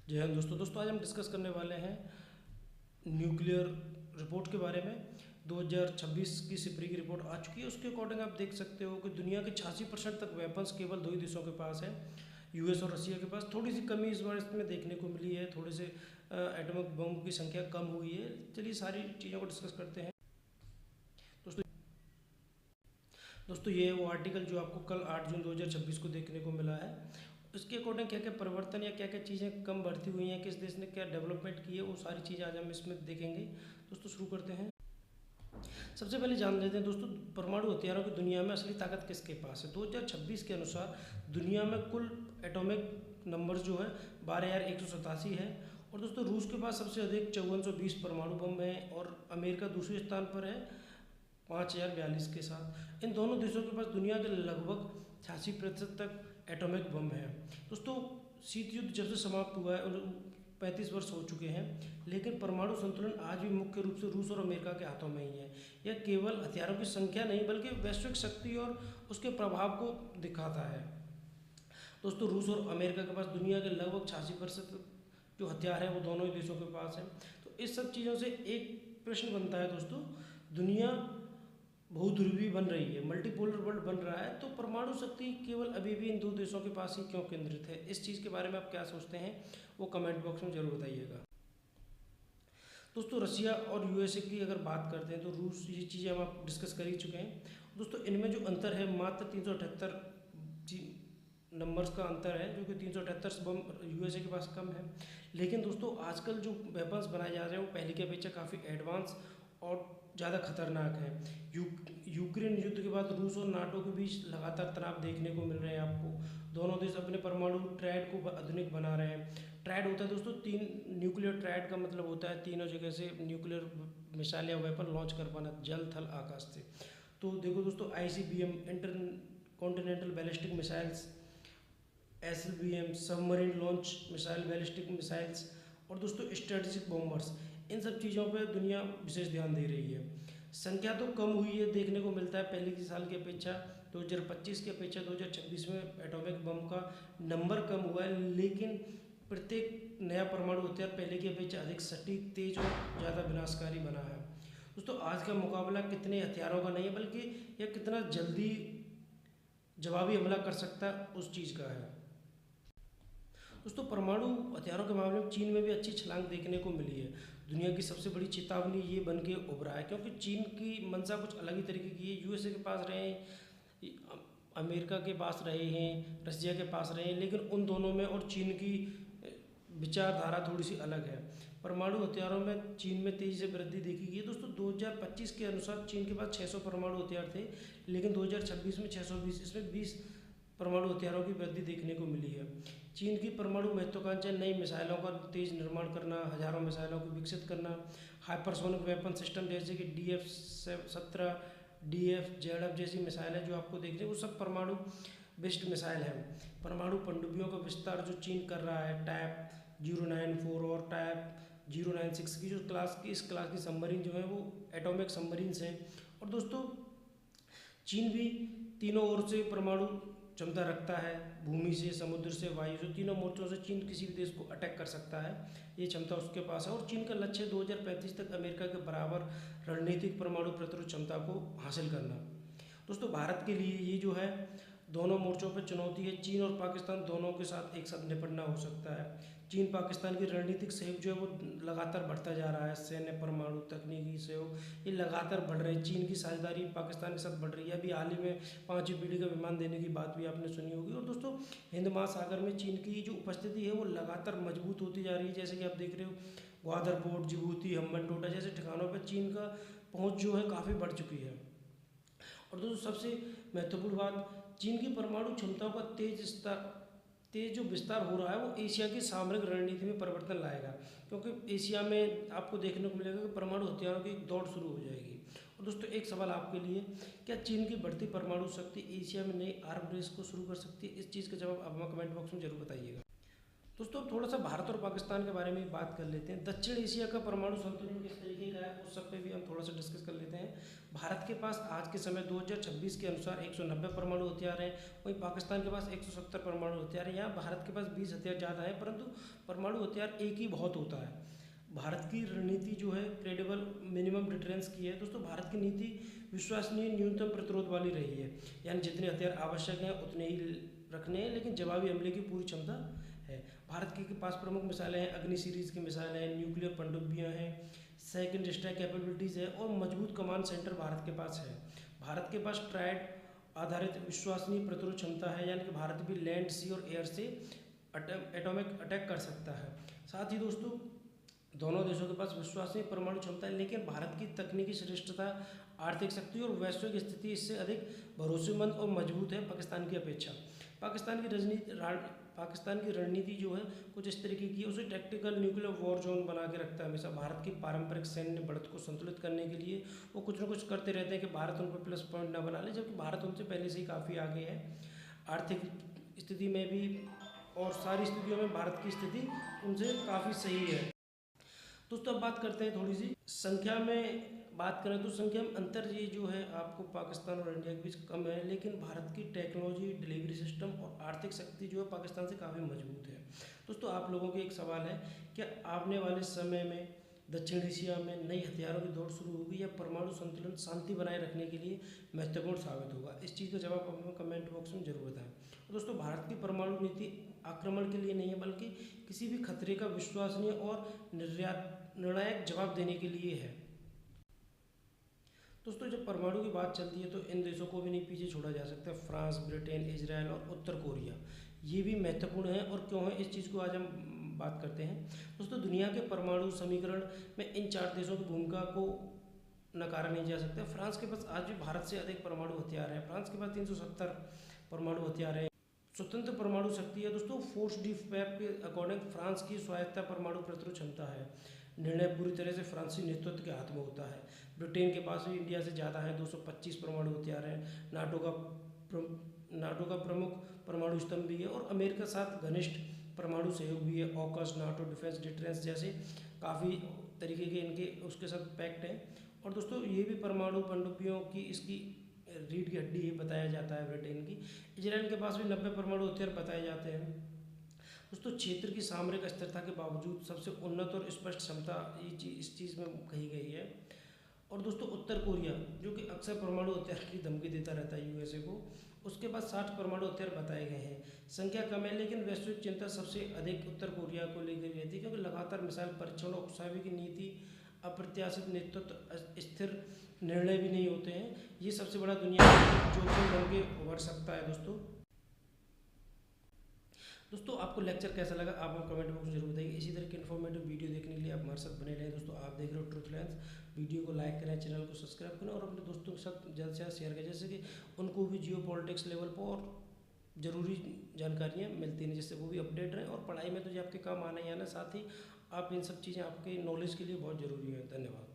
जी हाँ दोस्तों आज हम डिस्कस करने वाले हैं न्यूक्लियर रिपोर्ट के बारे में। 2026 की सिपरी की रिपोर्ट आ चुकी है। उसके अकॉर्डिंग आप देख सकते हो कि दुनिया के 86% तक वेपन्स केवल दो ही देशों के पास है, यूएस और रसिया के पास। थोड़ी सी कमी इस बार इसमें देखने को मिली है, थोड़े से एटॉमिक बम की संख्या कम हुई है। चलिए सारी चीज़ों को डिस्कस करते हैं दोस्तों। दोस्तों ये वो आर्टिकल जो आपको कल 8 जून 2026 को देखने को मिला है। इसके अकॉर्डिंग क्या क्या परिवर्तन या क्या क्या चीज़ें कम बढ़ती हुई हैं, किस देश ने क्या डेवलपमेंट की है, वो सारी चीज़ें आज हम इसमें देखेंगे। दोस्तों शुरू करते हैं। सबसे पहले जान लेते हैं दोस्तों, परमाणु हथियारों की दुनिया में असली ताकत किसके पास है। 2026 के अनुसार दुनिया में कुल एटॉमिक नंबर जो है 12,187 है। और दोस्तों रूस के पास सबसे अधिक 5420 परमाणु बम है और अमेरिका दूसरे स्थान पर है 5042 के साथ। इन दोनों देशों के पास दुनिया के लगभग 86% तक एटॉमिक बम है। दोस्तों शीत युद्ध जब से समाप्त हुआ है 35 वर्ष हो चुके हैं, लेकिन परमाणु संतुलन आज भी मुख्य रूप से रूस और अमेरिका के हाथों में ही है। यह केवल हथियारों की संख्या नहीं बल्कि वैश्विक शक्ति और उसके प्रभाव को दिखाता है। दोस्तों रूस और अमेरिका के पास दुनिया के लगभग 86% जो हथियार है वो दोनों ही देशों के पास है। तो इस सब चीज़ों से एक प्रश्न बनता है दोस्तों, दुनिया बहुध्रुवी बन रही है, मल्टीपोलर वर्ल्ड बन रहा है, तो परमाणु शक्ति केवल अभी भी इन दो देशों के पास ही क्यों केंद्रित है। इस चीज़ के बारे में आप क्या सोचते हैं वो कमेंट बॉक्स में जरूर बताइएगा। दोस्तों रसिया और यूएसए की अगर बात करते हैं तो रूस, ये चीज़ें हम आप डिस्कस कर ही चुके हैं। दोस्तों इनमें जो अंतर है मात्र 378 नंबर्स का अंतर है, जो कि 378 बम यूएसए के पास कम है। लेकिन दोस्तों आजकल जो वेपन्स बनाए जा रहे हैं वो पहले की अपेक्षा काफ़ी एडवांस और ज़्यादा खतरनाक है। यूक्रेन युद्ध के बाद रूस और नाटो के बीच लगातार तनाव देखने को मिल रहे हैं आपको। दोनों देश अपने परमाणु ट्रायड को आधुनिक बना रहे हैं। ट्रायड होता है दोस्तों तीन, न्यूक्लियर ट्रायड का मतलब होता है तीनों जगह से न्यूक्लियर मिसाइल या वेपन लॉन्च कर पाना, जल थल आकाश से। तो देखो दोस्तों ICBM, inter continental ballistic missiles, SLBM, submarine launch missile, ballistic missiles, और दोस्तों स्ट्रेटेजिक बॉम्बर्स, इन सब चीज़ों पे दुनिया विशेष ध्यान दे रही है। संख्या तो कम हुई है, देखने को मिलता है पहले की साल की अपेक्षा, 2025 की अपेक्षा 2026 में एटॉमिक बम का नंबर कम हुआ है, लेकिन प्रत्येक नया परमाणु हथियार पहले की अपेक्षा अधिक सटीक, तेज और ज़्यादा विनाशकारी बना है। दोस्तों आज का मुकाबला कितने हथियारों का नहीं है बल्कि यह कितना जल्दी जवाबी हमला कर सकता है उस चीज़ का है। दोस्तों परमाणु हथियारों के मामले में चीन में भी अच्छी छलांग देखने को मिली है। दुनिया की सबसे बड़ी चेतावनी ये बन के उभरा है, क्योंकि चीन की मंशा कुछ अलग ही तरीके की है। यूएसए के पास रहे हैं, अमेरिका के पास रहे हैं, रसिया के पास रहे हैं, लेकिन उन दोनों में और चीन की विचारधारा थोड़ी सी अलग है। परमाणु हथियारों में चीन में तेज़ी से वृद्धि देखी गई है। दोस्तों 2025 के अनुसार चीन के पास 600 परमाणु हथियार थे, लेकिन 2026 में 620, इसमें 20 परमाणु हथियारों की वृद्धि देखने को मिली है। चीन की परमाणु महत्वाकांक्षा नई मिसाइलों का तेज निर्माण करना, हजारों मिसाइलों को विकसित करना, हाइपरसोनिक वेपन सिस्टम जैसे कि DF-17, DF-ZF जैसी मिसाइलें जो आपको देख रहे हैं वो सब परमाणु बेस्ड मिसाइल है। परमाणु पनडुब्बियों का विस्तार जो चीन कर रहा है, टाइप 094 और टाइप 096 की जो इस क्लास की सबमरीन जो है वो एटॉमिक सबमरीन्स हैं। और दोस्तों चीन भी तीनों ओर से परमाणु क्षमता रखता है, भूमि से, समुद्र से, वायु से, तीनों मोर्चों से चीन किसी भी देश को अटैक कर सकता है, ये क्षमता उसके पास है। और चीन का लक्ष्य 2035 तक अमेरिका के बराबर रणनीतिक परमाणु प्रतिरोध क्षमता को हासिल करना। दोस्तों भारत के लिए ये जो है दोनों मोर्चों पर चुनौती है। चीन और पाकिस्तान दोनों के साथ एक साथ निपटना हो सकता है। चीन पाकिस्तान की रणनीतिक सहयोग जो है वो लगातार बढ़ता जा रहा है। सैन्य, परमाणु, तकनीकी सहयोग ये लगातार बढ़ रहे हैं। चीन की साझेदारी पाकिस्तान के साथ बढ़ रही है। अभी हाल ही में 5वीं पीढ़ी का विमान देने की बात भी आपने सुनी होगी। और दोस्तों हिंद महासागर में चीन की जो उपस्थिति है वो लगातार मजबूत होती जा रही है। जैसे कि आप देख रहे हो ग्वादर पोर्ट, जिबूती, हम्बनटोटा जैसे ठिकानों पर चीन का पहुँच जो है काफ़ी बढ़ चुकी है। और दोस्तों सबसे महत्वपूर्ण बात, चीन की परमाणु क्षमताओं का तेज जो विस्तार हो रहा है वो एशिया की सामरिक रणनीति में परिवर्तन लाएगा, क्योंकि एशिया में आपको देखने को मिलेगा कि परमाणु हथियारों की एक दौड़ शुरू हो जाएगी। और दोस्तों एक सवाल आपके लिए, क्या चीन की बढ़ती परमाणु शक्ति एशिया में नई आर्म रेस को शुरू कर सकती है? इस चीज़ का जवाब आप हमें कमेंट बॉक्स में जरूर बताइएगा। दोस्तों अब थोड़ा सा भारत और पाकिस्तान के बारे में बात कर लेते हैं। दक्षिण एशिया का परमाणु संतुलन किस तरीके का है उस सब पे भी हम थोड़ा सा डिस्कस कर लेते हैं। भारत के पास आज के समय 2026 के अनुसार 190 परमाणु हथियार हैं, वहीं पाकिस्तान के पास 170 परमाणु हथियार हैं। यहाँ भारत के पास 20 हथियार ज़्यादा है, परंतु परमाणु हथियार एक ही बहुत होता है। भारत की रणनीति जो है क्रेडिबल मिनिमम डिटरेंस की है। दोस्तों भारत की नीति विश्वसनीय न्यूनतम प्रतिरोध वाली रही है, यानी जितने हथियार आवश्यक हैं उतने ही रखने हैं, लेकिन जवाबी हमले की पूरी क्षमता है। भारत के पास प्रमुख मिसाइलें हैं, अग्नि सीरीज की मिसाइलें हैं, न्यूक्लियर पनडुब्बियाँ हैं, सेकंड स्ट्राइक कैपेबिलिटीज़ है और मजबूत कमांड सेंटर भारत के पास है। भारत के पास ट्रायड आधारित विश्वसनीय प्रतिरोध क्षमता है, यानी कि भारत भी लैंड, सी और एयर से एटॉमिक अटैक कर सकता है। साथ ही दोस्तों दोनों देशों के पास विश्वसनीय परमाणु क्षमता है, लेकिन भारत की तकनीकी श्रेष्ठता, आर्थिक शक्ति और वैश्विक स्थिति इससे अधिक भरोसेमंद और मजबूत है पाकिस्तान की अपेक्षा। पाकिस्तान की रणनीति जो है कुछ इस तरीके की है, उसे टैक्टिकल न्यूक्लियर वॉर जोन बना के रखता है हमेशा। भारत की पारंपरिक सैन्य बढ़त को संतुलित करने के लिए वो कुछ ना कुछ करते रहते हैं कि भारत उन पर प्लस पॉइंट ना बना ले, जबकि भारत उनसे पहले से ही काफ़ी आगे है आर्थिक स्थिति में भी, और सारी स्थितियों में भारत की स्थिति उनसे काफ़ी सही है। दोस्तों अब बात करते हैं थोड़ी सी संख्या में बात करें तो संख्या में अंतर ये जो है आपको पाकिस्तान और इंडिया के बीच कम है, लेकिन भारत की टेक्नोलॉजी, डिलीवरी सिस्टम और आर्थिक शक्ति जो है पाकिस्तान से काफ़ी मजबूत है। दोस्तों आप लोगों के एक सवाल है, क्या आने वाले समय में दक्षिण एशिया में नई हथियारों की दौड़ शुरू होगी या परमाणु संतुलन शांति बनाए रखने के लिए महत्वपूर्ण साबित होगा? इस चीज़ का जवाब आप हमें कमेंट बॉक्स में जरूर बताएं। दोस्तों भारत की परमाणु नीति आक्रमण के लिए नहीं है, बल्कि किसी भी खतरे का विश्वसनीय और निर्णायक जवाब देने के लिए है। दोस्तों जब परमाणु की बात चलती है तो इन देशों को भी नहीं पीछे छोड़ा जा सकता। फ्रांस, ब्रिटेन, इजराइल और उत्तर कोरिया ये भी महत्वपूर्ण है। और क्यों है, इस चीज़ को आज हम बात करते हैं। दोस्तों दुनिया के परमाणु समीकरण में इन 4 देशों की भूमिका को नकारा नहीं जा सकता। फ्रांस के पास आज भी भारत से अधिक परमाणु हथियार है। फ्रांस के पास 370 परमाणु हथियार है, स्वतंत्र परमाणु शक्ति है। दोस्तों फोर्स डी पैप के अकॉर्डिंग फ्रांस की स्वायत्ता परमाणु प्रतिरोध क्षमता है। निर्णय पूरी तरह से फ्रांसीसी नेतृत्व के हाथ में होता है। ब्रिटेन के पास भी इंडिया से ज़्यादा है, 225 परमाणु हथियार हैं। नाटो का प्रमुख परमाणु स्तंभ भी है और अमेरिका के साथ घनिष्ठ परमाणु सहयोग भी है। ऑकस, नाटो डिफेंस डिटरेंस जैसे काफ़ी तरीके के इनके उसके साथ पैक्ट हैं। और दोस्तों ये भी परमाणु पनडुब्बियों की इसकी रीढ़ की हड्डी है बताया जाता है ब्रिटेन की। इजराइल के पास भी 90 परमाणु हथियार बताए जाते हैं। दोस्तों क्षेत्र की सामरिक स्थिरता के बावजूद सबसे उन्नत और स्पष्ट क्षमता इस चीज़ में कही गई है। और दोस्तों उत्तर कोरिया जो कि अक्सर परमाणु हथियार की धमकी देता रहता है यूएसए को, उसके पास 60 परमाणु हथियार बताए गए हैं। संख्या कम है, लेकिन वैश्विक चिंता सबसे अधिक उत्तर कोरिया को लेकर रहती है, क्योंकि लगातार मिसाइल परीक्षण और उकसावे की नीति, अप्रत्याशित नेतृत्व, स्थिर निर्णय भी नहीं होते हैं। ये सबसे बड़ा दुनिया में जोखिम बन के उभर सकता है। दोस्तों आपको लेक्चर कैसा लगा आप हमें कमेंट बॉक्स में जरूर बताइए। इसी तरह की इन्फॉर्मेटिव वीडियो देखने के लिए आप हमारे साथ बने रहें। दोस्तों आप देख रहे हो ट्रुथ लेंस। वीडियो को लाइक करें, चैनल को सब्सक्राइब करें और अपने दोस्तों के साथ जल्द से जल्द शेयर करें, जैसे कि उनको भी जियो पॉलिटिक्स लेवल पर और ज़रूरी जानकारियाँ मिलती हैं, जिससे वो भी अपडेट रहें। और पढ़ाई में तो जो आपके काम आना ही आना, साथ ही आप इन सब चीज़ें आपके नॉलेज के लिए बहुत ज़रूरी है। धन्यवाद।